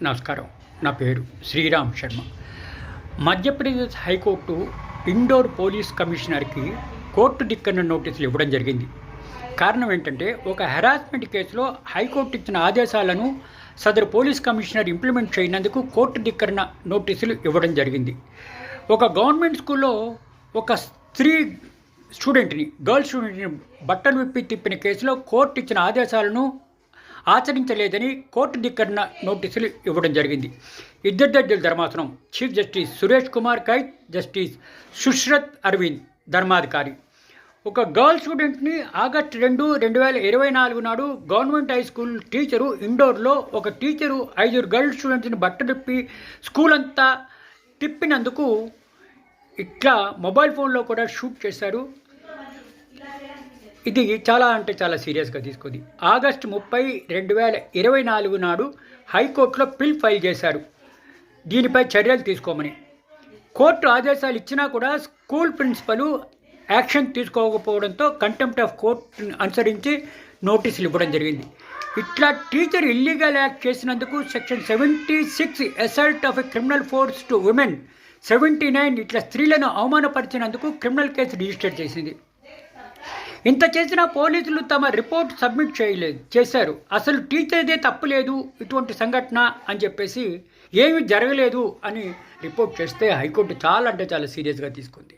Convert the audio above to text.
నమస్కారం. నా పేరు Sriram Sharma. Madhya Pradesh high court indoor police కమిషనర్కి court ధిక్కరణ నోటీసులు ఇవ్వడం జరిగింది. కారణం ఏంటంటే, ఒక హెరాస్మెంట్ కేసులో హైకోర్టు ఇచ్చిన ఆదేశాలను సదరు పోలీస్ కమిషనర్ ఇంప్లిమెంట్ చేయనందుకు కోర్టు ధిక్కరణ నోటీసులు ఇవ్వడం జరిగింది. ఒక గవర్నమెంట్ స్కూల్లో ఒక గర్ల్ స్టూడెంట్ని బట్టలు విప్పి తిప్పిన కేసులో కోర్టు ఇచ్చిన ఆదేశాలను ఆచరించలేదని కోర్టు ధిక్కరణ నోటీసులు ఇవ్వడం జరిగింది. ఇద్దరు జడ్జిల ధర్మాసనం, chief justice Suresh Kumar Kait, justice Sushrut Arvind Dharmadhikari, ఒక గర్ల్ స్టూడెంట్ని ఆగస్టు 2, 2024 నాడు గవర్నమెంట్ హై స్కూల్ టీచరు ఇండోర్లో ఒక టీచరు 5 గర్ల్ స్టూడెంట్స్ని బట్టలిప్పి స్కూల్ అంతా తిప్పినందుకు ఇట్లా మొబైల్ ఫోన్లో కూడా షూట్ చేశారు. ఇది చాలా సీరియస్గా తీసుకుంది. ఆగస్టు 30, 2024 నాడు హైకోర్టులో పిల్ ఫైల్ చేశారు దీనిపై చర్యలు తీసుకోమని. కోర్టు ఆదేశాలు ఇచ్చినా కూడా స్కూల్ ప్రిన్సిపల్ యాక్షన్ తీసుకోకపోవడంతో కంటెంప్ట్ ఆఫ్ కోర్ట్ అనుసరించి నోటీసులు ఇవ్వడం జరిగింది. ఇట్లా టీచర్ ఇల్లీగల్ యాక్ట్ చేసినందుకు section 76 assault of a criminal force to women, 79 ఇట్లా స్త్రీలను అవమానపరిచినందుకు క్రిమినల్ కేసు రిజిస్టర్ చేసింది. ఇంత చేసినా పోలీసులు తమ రిపోర్ట్ సబ్మిట్ చేశారు. అసలు టీచర్దే తప్పు లేదు ఇటువంటి సంఘటన అని చెప్పేసి, ఏమీ జరగలేదు అని రిపోర్ట్ చేస్తే హైకోర్టు చాలా సీరియస్గా తీసుకుంది.